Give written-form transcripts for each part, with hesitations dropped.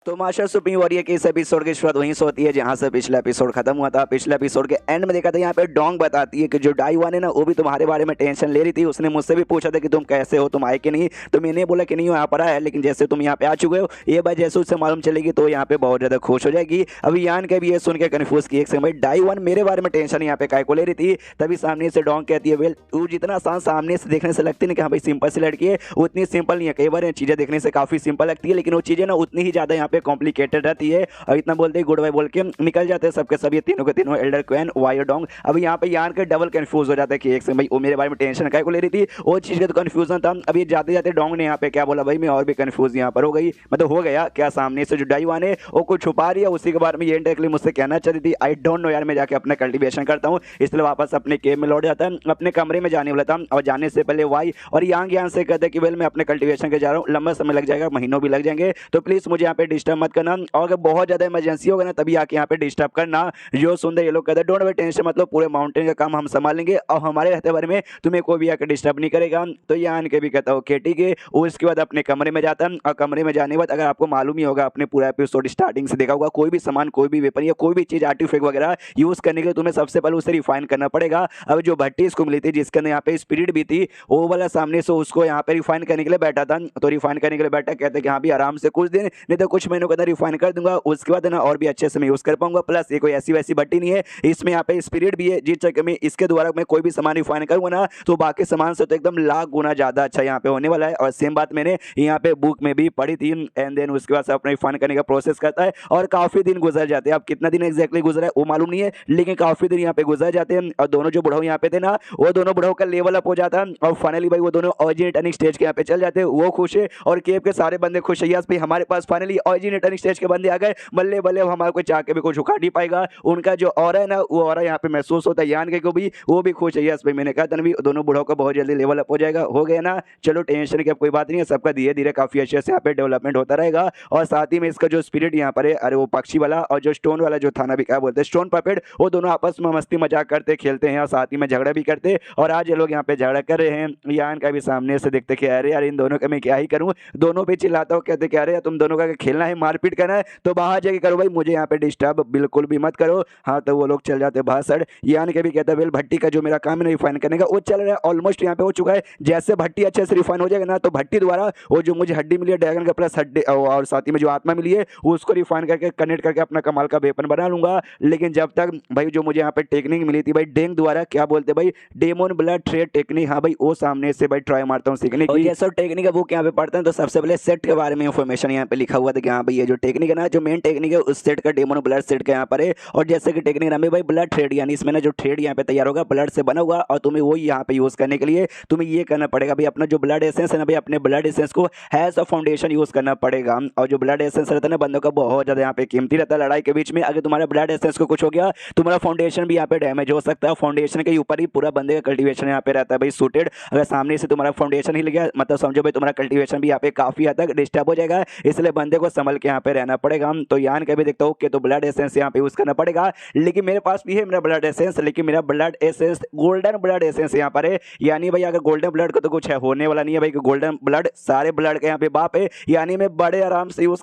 तो master supreme warrior के इस एपिसोड की शुरुआत वहीं से होती है जहां से पिछला एपिसोड खत्म हुआ था। पिछले एपिसोड के एंड में देखा था यहाँ पे डोंग बताती है कि जो डाईवान है ना वो भी तुम्हारे बारे में टेंशन ले रही थी। उसने मुझसे भी पूछा था कि तुम कैसे हो, तुम आए कि नहीं। तो मैंने बोला कि नहीं यहाँ पर आया, लेकिन जैसे तुम यहाँ पे आ चुके हो ये बात जैसे उससे मालूम चलेगी तो यहाँ पे बहुत ज्यादा खुश हो जाएगी। अभी यान के भी ये सुन के कन्फ्यूज की एक समय डाईवान मेरे बारे में टेंशन यहाँ पे काय को ले रही थी। तभी सामने से डोंग कहती है वेल तू जितना आसान सामने से देखने से लगती है कि हाँ भाई सिंपल सी लड़की है, उतनी सिंपल नहीं है। कई बार चीजें देखने से काफी सिंपल लगती है लेकिन वो चीजें ना उतनी ही ज्यादा यहाँ पे कॉम्प्लिकेटेड रहती है। और इतना बोलते ही गुड बाय बोल के निकल जाते हैं सबके सब, ये तीनों के तीनों एल्डर क्वीन वायर डोंग। अब यहाँ पे यान के डबल कंफ्यूज हो जाता है कि एक से भाई वो मेरे बारे में टेंशन काय को ले रही थी, वो चीज का तो कंफ्यूजन था। अब ये जाते जाते डोंग ने यहाँ पे क्या बोला भाई मैं और भी कंफ्यूज यहाँ पर हो गई, मतलब हो गया क्या सामने से जो डाईवान है वो कुछ छुपा रही है, उसी के बारे में ये इंडायरेक्टली मुझसे कहना चाहती थी। आई डोंट नो यार, मैं जाके अपना कल्टीवेशन करता हूँ। इसलिए वापस अपने केव में लौट जाता है, अपने कमरे में जाने वाला था। और जाने से पहले वाई और यांग यान से कहते कि वेल मैं अपने कल्टीवेशन के जा रहा हूँ, लंबा समय लग जाएगा, महीनों भी लग जाएंगे, तो प्लीज मुझे यहाँ पे डिस्टर्ब मत करना। और अगर बहुत ज्यादा इमरजेंसी होगा ना तभी आके यहाँ पे डिस्टर्ब करना। जो सुंदर ये लोग कहते हैं डोंट वे टेंशन, मतलब पूरे माउंटेन का काम हम संभाल लेंगे और हमारे रहते बारे में तुम्हें कोई भी आके डिस्टर्ब नहीं करेगा। तो यान के भी कहता हूँ केटी के, उसके बाद अपने कमरे में जाता है। और कमरे में जाने के बाद अगर आपको मालूम ही होगा, अपने पूरा एपिसोड स्टार्टिंग से देखा होगा, कोई भी सामान, कोई भी वेपन या कोई भी चीज आर्टिफैक्ट वगैरह यूज करने के लिए तुम्हें सबसे पहले उसे रिफाइन करना पड़ेगा। अब जो भट्टी इसको मिली थी जिसके अंदर यहाँ पे स्पिरिट भी थी, वो वाला सामने से उसको यहाँ पे रिफाइन करने के लिए बैठा था। तो रिफाइन करने के लिए बैठा, कहते कि हाँ भी आराम से कुछ दिन नहीं तो कुछ महीनों के अंदर रिफाइन कर दूंगा, उसके बाद ना और भी अच्छे से मैं यूज कर पाऊंगा। प्लस ये कोई ऐसी वैसी भट्टी नहीं है, इसमें यहाँ पे स्पिरिट भी है, जिस चक्कर में इसके द्वारा मैं कोई भी सामान रिफाइन करूंगा ना तो बाकी सामान से तो एकदम लाख गुना ज्यादा अच्छा यहाँ पे होने वाला है। और सेम बात मैंने यहाँ पे बुक में भी पढ़ी थी। एंड देन उसके बाद अपना रिफाइन करने का प्रोसेस करता है और काफी दिन गुजर जाते हैं। अब कितना दिन एग्जैक्टली गुजरा है वो मालूम नहीं है, लेकिन काफी दिन यहाँ पे गुजर जाते हैं। और दोनों जो बुढ़ाऊ यहाँ पे थे ना, वो दोनों बुढ़ाऊ का लेवल अप हो जाता है और फाइनली भाई वो दोनों ऑरिजिनेटिंग स्टेज के यहाँ पे चल जाते हैं। वो खुश है और केव के सारे बंदे खुश है, यस भाई हमारे पास फाइनली ऑरिजिनेटिंग स्टेज के बंदे आ गए, बल्ले बल्ले हमारे को चाह के भी कुछ उखाड़ नहीं पाएगा। उनका जो ऑरा है ना वो ऑरा यहाँ पे महसूस होता है। यान के को भी वो भी खुश है, यस भाई मैंने कहा था भी दोनों बुढ़ाऊ का बहुत जल्दी लेवल अप हो जाएगा। हो गया ना, चलो टेंशन की अब कोई बात नहीं है, सबका धीरे धीरे काफी अच्छे से यहाँ पे डेवलपमेंट होता रहेगा। और साथ ही में इसका जो स्पिरिट यहाँ पर है, अरे वो पक्षी वाला और जो स्टोन वाला जो था ना भी क्या बोलते हैं स्टोन पपेट, वो दोनों आपस में मस्ती मजाक करते खेलते हैं और साथ ही में झगड़ा भी करते। और आज ये लोग यहाँ पे झगड़ा कर रहे हैं। यान का भी सामने से देखते कि अरे यार इन दोनों का मैं क्या ही करूँ, दोनों पे चिल्लाता हूँ, कहते कि अरे तुम दोनों का खेलना है, मारपीट करना है तो बाहर जाके करो भाई, मुझे यहाँ पे डिस्टर्ब बिल्कुल भी मत करो। हाँ तो वो लोग चल जाते बाहर सड़। यान के भी कहता है वेल भट्टी का जो मेरा काम है रिफाइन करने का वो चल रहा है, ऑलमोस्ट यहाँ पे हो चुका है। जैसे भट्टी अच्छे से रिफाइन हो जाएगा ना तो भट्टी द्वारा वो जो मुझे हड्डी मिली है ड्रैगन का प्लस हड्डी और साथ ही में जो आत्मा मिली है उसको रिफाइन करके कनेक्ट करके अपना कमाल का वेपन बना लूंगा। लेकिन जब तक भाई जो मुझे यहाँ पे टेक्निक मिली थी भाई डेंग द्वारा, क्या बोलते भाई डेमोन ब्लड थ्रेड टेक्निक, हाँ भाई वो सामने से भाई ट्राई मारता हूँ सीखने की। ये सब टेक्निक है बुक यहाँ पे पढ़ते हैं तो सबसे पहले सेट के बारे में इंफॉर्मेशन यहाँ पे लिखा हुआ था कि हाँ भाई ये जो टेक्निक है ना, जो मेन टेक्निक है उस सेट का डेमोन ब्लड सेट का यहाँ पर है। और जैसे कि टेक्निक नाम है भाई ब्लड थ्रेड, यानी इसमें ना जो थ्रेड यहाँ पे तैयार होगा ब्लड से बना हुआ, और तुम्हें वो यहाँ पे यूज करने के लिए तुम्हें ये करना पड़ेगा भाई अपना जो ब्लड एसेंस है ना भाई, अपने ब्लड एसेंस को हैज अ फाउंडेशन यूज करना पड़ेगा। और जो ब्लड एसेंस रहता है ना बंदों का बहुत ज्यादा यहाँ पे कीमती रहता है लड़ाई के बीच में। अगर तुम्हारा ब्लड एसेंस को कुछ हो गया तुम्हारा फाउंडेशन भी यहाँ पे डैमेज हो सकता है। फाउंडेशन के ऊपर ही पूरा बंदे का कल्टीवेशन यहाँ पे रहता है भाई सूटेड। अगर सामने से तुम्हारा फाउंडेशन हिल गया मतलब समझो भाई तुम्हारा कल्टीवेशन भी यहाँ पे काफी हद तक डिस्टर्ब हो जाएगा, इसलिए बंदे को संभल के यहाँ पे रहना पड़ेगा। तो यान का भी देखता हूँ कि तो ब्लड एसेंस यहाँ पे यूज करना पड़ेगा। लेकिन मेरे पास भी है मेरा ब्लड एसेंस, लेकिन मेरा blood essence golden blood essence यहाँ पर है। यानी भाई अगर गोल्डन ब्लड का तो कुछ है होने वाला नहीं है भाई, गोल्डन ब्लड सारे ब्लड के यहाँ पे बाप है, यानी मैं बड़े आराम से यूज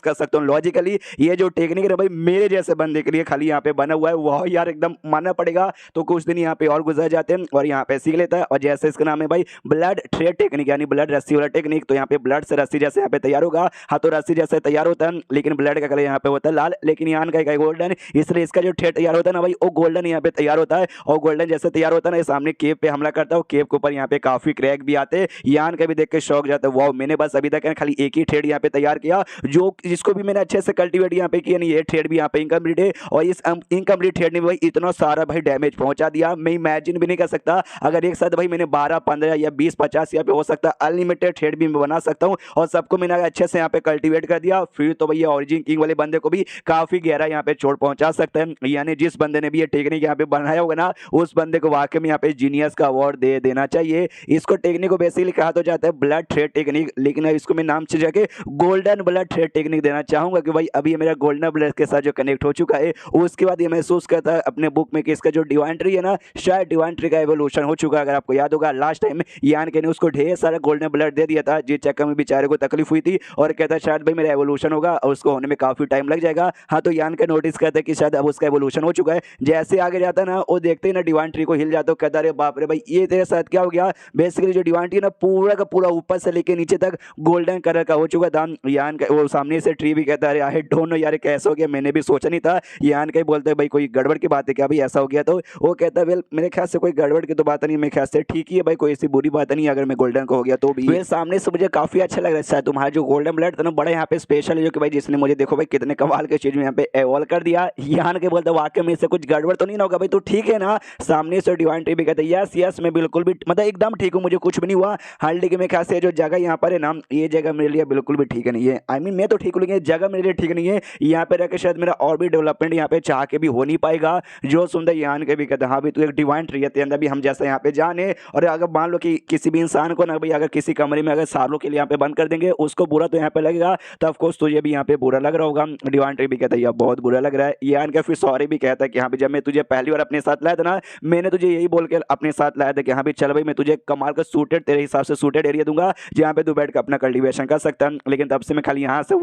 कर सकता हूँ लॉजिकली। ये जो टेक्निक है भाई मेरे जैसे बंदे के लिए खाली यहाँ पे बना हुआ है, वह यार एकदम मानना पड़ेगा। तो कुछ दिन यहाँ पे और गुजर जाते हैं और यहाँ पे सीख लेता है। और जैसे इसका नाम है भाई ब्लड थ्रेड टेक्निक यानी ब्लड रस्सी वाला टेक्निक, तो यहाँ पे ब्लड से रस्सी जैसे यहाँ पे तैयार होगा, हाँ तो रस्सी जैसे तैयार होता है लेकिन ब्लड का कलर यहाँ पे होता है लाल, लेकिन यान का गोल्डन, इसलिए इसका जो थ्रेड तैयार होता है ना भाई वो गोल्डन यहाँ पे तैयार होता है। और गोल्डन जैसे तैयार होता है ना सामने केव पे हमला करता है, केव के ऊपर यहाँ पे काफी क्रैक भी आते हैं। यान का भी देख के शौक जाता है, वाह मैंने बस अभी तक खाली एक ही थ्रेड यहाँ पे तैयार किया जो जिसको भी मैंने अच्छे से कल्टीवेट यहाँ पे किया, नहीं ये थ्रेड भी यहाँ पे इनकम्प्लीट है। और इस इनकम्प्लीट थ्रेड ने भाई इतना सारा भाई डैमेज पहुंचा दिया, मैं इमेजिन भी नहीं कर सकता। अगर एक साथ भाई मैंने 12 15 या 20 50 यहाँ पे हो सकता है अनलिमिटेड थ्रेड भी मैं बना सकता हूँ। और सबको मैंने अच्छे से यहाँ पे कल्टीवेट कर दिया, फिर तो भैया ओरिजिन किंग वाले बंदे को भी काफी गहरा यहाँ पे चोट पहुंचा सकता है। यानी जिस बंदे ने भी ये टेक्निक यहाँ पे बनाया होगा ना उस बंदे को वाकई में यहाँ पे जीनियस का अवार्ड दे देना चाहिए। इसको टेक्निक को बेसिकली कहा तो जाता है ब्लड थ्रेड टेक्निक, लेकिन इसको मैं नाम से जाके गोल्डन ब्लड थ्रेड टेक्निक देना चाहूंगा कि भाई अभी मेरा गोल्डन ब्लड के साथ जो कनेक्ट हो चुका है उसके बाद ये महसूस करता है अपने बुक में कि इसका जो डिवाइन ट्री है ना शायद डिवाइन ट्री का एवोल्यूशन हो चुका है। अगर आपको याद होगा लास्ट टाइम यान के ने उसको ढेर सारा गोल्डन ब्लड दे दिया था जिस चक्कर में बेचारे को तकलीफ हुई थी और कहता शायद शायद भाई मेरा एवोल्यूशन होगा और उसको होने में काफी टाइम लग जाएगा। हाँ, तो यान का नोटिस करता है कि शायद अब उसका एवोल्यूशन हो चुका है। जैसे आगे जाता है ना, वो देखते ही ना डिवाइन ट्री को हिल जाता है, कहता अरे बाप रे भाई ये तेरे साथ क्या हो गया। बेसिकली जो डिवाइन ट्री ना पूरा का पूरा ऊपर से लेके नीचे तक गोल्डन कलर का हो चुका था। यान का वो सामने से ट्री भी कहता है अरे आई डोंट नो यार कैसे हो गया, मैंने भी सोचा नहीं था। यान का ही बोलते हैं भाई कोई गड़बड़ की बात है क्या भाई, ऐसा हो गया। तो वो कहता है वेल मेरे ख्याल से कोई गड़बड़ की तो बात नहीं, मेरे ख्याल से ठीक ही है भाई, कोई ऐसी बुरी बात नहीं अगर मैं गोल्डन का हो गया तो भी। वेल सामने से मुझे काफी अच्छा लग रहा है, तुम्हारा जो गोल्डन ब्लड था ना बड़ा यहाँ पे स्पेशल है, जो कि भाई जिसने मुझे देखो भाई कितने कमाल के चीज में यहाँ पे एवॉल्व कर दिया। यान के बोलते वाकई में से कुछ गड़बड़ तो नहीं ना होगा भाई, तो ठीक है ना। सामने से डिवाइन ट्री भी कहते हैं यस यस मैं बिल्कुल भी मतलब एकदम ठीक हूँ, मुझे कुछ भी नहीं हुआ। हाँ लेकिन मेरे ख्याल से जो जगह यहाँ पर है ना, ये जगह मेरे लिए बिल्कुल भी ठीक नहीं है। आई मीन मैं तो ठीक हूँ लेकिन ये जगह मेरे लिए ठीक नहीं है। यहाँ पे रहकर शायद मेरा और भी डेवलपमेंट यहाँ पे चाह के भी हो नहीं पाएगा। जो सुंदर यान के भी कहते हैं हाँ भाई तू एक डिवाइन ट्री है, तेरे अंदर भी हम जैसा यहाँ पे जाने। और अगर मान लो कि किसी भी इंसान को ना भाई अगर किसी कमरे में अगर सालों के लिए यहाँ पे बंद कर देंगे, उसको बुरा तो यहाँ पे लगेगा, तो ऑफकोर्स तुझे भी यहाँ पे बुरा लग रहा होगा। डिवाइन ट्री भी कहता है यार बहुत बुरा लग रहा है। यान का फिर सॉरी भी कहता है कि हाँ भाई जब मैं तुझे पहली बार अपने साथ लाया था ना, मैंने तुझे यही बोल के अपने साथ लाया था कि हाँ भाई चल भाई मैं तुझे कमाल का सूटेड तेरे हिसाब से सूटेड एरिया दूंगा जहाँ पे तू बैठ कर अपना कल्टीवेशन कर सकता है। लेकिन तब से मैं खाली यहाँ से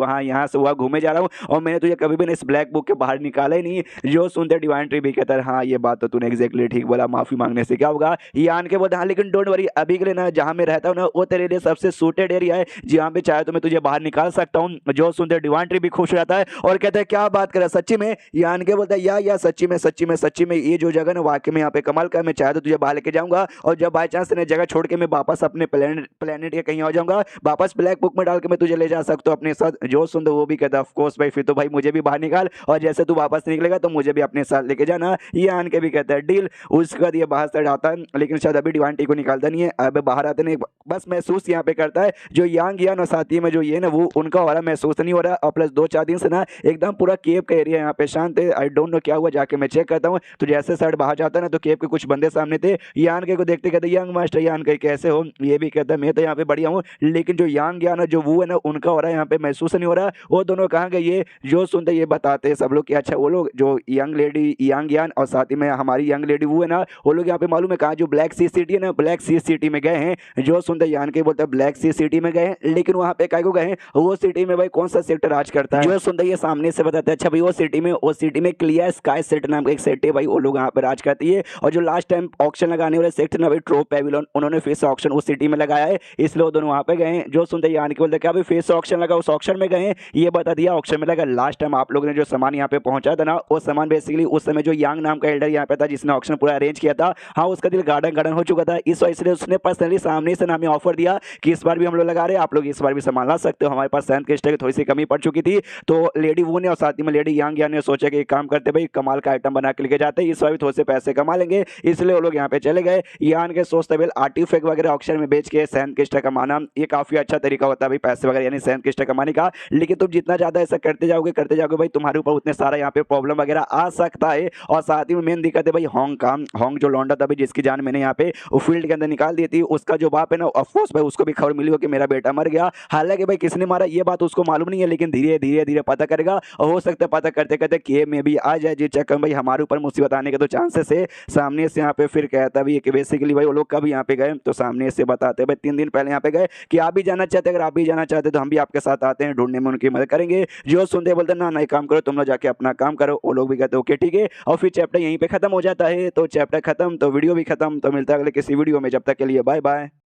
वहाँ घूमे जा रहा हूँ और मैंने तुझे कभी भी इस ब्लैक बुक के बाहर निकाला ही नहीं। जो सुनते डिवाइन ट्री भी कहता है हाँ ये बात तो तूने एग्जैक्टली ठीक बोला, माफी मांगने से क्या होगा। यान के बोलते हाँ लेकिन डोंट वरी अभी के लिए ना जहाँ मैं रहता हूँ ना वो तेरे लिए सबसे सूटेड एरिया है, जहाँ पे चाहे तो मैं तुझे बाहर निकाल सकता हूँ। जो सुनते डिवाइन ट्री भी खुश रहता है और कहता है क्या बात कर रहा है सच्ची में। यान के बोलता है या सच्ची में ये जो जगह ना वाकई में यहाँ पे कमाल का, मैं चाहे तो तुझे बाहर लेके जाऊंगा और जब बाई चांस ने जगह छोड़ के मैं वापस अपने प्लेनेट के कहीं आ जाऊंगा, वापस ब्लैक बुक में डाल के मैं तुझे ले जा सकता हूँ अपने साथ। जो सुंदर वो भी कहता है ऑफ कोर्स भाई फिर तो भाई मुझे भी बाहर निकाल और जैसे तू वापस निकलेगा तो मुझे भी अपने साथ लेके जाना। ये आन के भी कहता है डील। उसके बाद ये बाहर से आता है लेकिन शायद अभी डिवाइन टी को निकालता नहीं है, अब बाहर आते नहीं, बस महसूस यहाँ पे करता है जो यांग यान और साथी में जो ये ना वो उनका हो रहा महसूस नहीं हो रहा। और प्लस 2-4 दिन से ना एकदम पूरा केव का एरिया यहाँ पे शांत है। आई डोंट नो क्या हुआ, जाके मैं चेक करता हूँ। तो जैसे साइड बाहर जाता है ना तो केव के कुछ बंदे सामने थे। यान के को देखते कहते यंग मास्टर यान के कैसे हो, ये भी कहता है मैं तो यहाँ पे बढ़िया हूँ, लेकिन जो यांग यान जो वो है ना उनका हो रहा है यहाँ पे महसूस नहीं हो रहा। वो दोनों कहाँ गए ये जो सुनते ये बताते हैं सब लोग कि अच्छा वो लोग जो यंग लेडी यांग यान और साथ ही में हमारी यंग लेडी वो है ना वो लोग यहाँ पे मालूम है कहाँ जो ब्लैक सी सिटी है ना ब्लैक सी सिटी में गए हैं। जो सुनते यान के बोलते ब्लैक सी सिटी में गए हैं, लेकिन वहाँ पे काय को गए हैं वो सिटी में भाई कौन सा सेक्टर राज करता है। जो सुनते ये सामने से बताते हैं अच्छा भाई वो सिटी में क्लियर स्काई सेक्टर नाम का एक सेट है भाई, वो लोग यहाँ पे राज करती है। और जो लास्ट टाइम ऑक्शन लगाने वाले सेक्टर ना भाई ट्रोप पेविलियन उन्होंने फिर से ऑक्शन उस सिटी में लगाया है, इसलिए वो दोनों वहाँ पे गए हैं। जो सुनते यान के बोलते क्या भाई फिर से ऑक्शन लगा, उस ऑक्शन में गए हैं, ये बता दिया ऑक्शन में लगा। लास्ट टाइम आप लोगों ने जो सामान यहाँ पे पहुंचा था ना वो सामान बेसिकली उस समय जो यांग नाम का एल्डर यहाँ पे था जिसने ऑक्शन पूरा अरेंज किया था, हाँ उसका दिल गार्डन हो चुका था। इस वजह से उसने पर्सनली सामने से हमें ऑफर दिया कि इस बार भी हम लोग लगा रहे हैं, आप लोग इस बार भी सामान ला सकते हो, हमारे पास सैंड क्रिस्टल की थोड़ी सी कमी पड़ चुकी थी। तो लेडी वो ने और साथ ही में लेडी यांग यान ने सोचा कि एक काम करते भाई कमाल का आइटम बना के लेके जाते हैं, इस बार भी थोड़े से पैसे कमा लेंगे, इसलिए वो लोग यहाँ पे चले गए। यान के सोचते भाई आर्टिफैक्ट वगैरह ऑक्शन में बेच के सैंड क्रिस्टल कमाना ये काफी अच्छा तरीका होता है भाई पैसे वगैरह यानी सैंड क्रिस्टल कमाने का। लेकिन तुम जितना ज्यादा ऐसा करते जाओगे भाई तुम्हारे ऊपर उतने सारा यहाँ पे प्रॉब्लम वगैरह आ सकता है। और साथ ही में मेन दिक्कत है भाई होंग जो लौंडा था भाई जिसकी जान मैंने यहाँ पे फील्ड के अंदर निकाल दी थी, उसका जो बाप है ना ऑफकोर्स भाई उसको भी खबर मिली हो कि मेरा बेटा मर गया। हालांकि भाई किसने मारा ये बात उसको मालूम नहीं है, लेकिन धीरे धीरे पता करेगा और हो सकता है पता करते करते केव में भी आ जाए जी चक्कर भाई हमारे ऊपर मुसीबत आने के तो चांसेस है। सामने से यहाँ पे फिर कहता भी कि बेसिकली भाई वो लोग कब यहाँ पे गए तो सामने से बताते भाई 3 दिन पहले यहाँ पे गए कि आप भी जाना चाहते, अगर आप भी जाना चाहते तो हम भी आपके साथ आते हैं, ढूंढने में उनकी मदद करेंगे। जो सुनते बोलते ना एक काम करो तुम लोग जाके अपना काम करो, वो लोग भी कहते ओके ठीक है। और फिर चैप्टर यहीं पे खत्म हो जाता है। तो चैप्टर खत्म तो वीडियो भी खत्म। तो मिलता है अगले किसी वीडियो में, जब तक के लिए बाय बाय।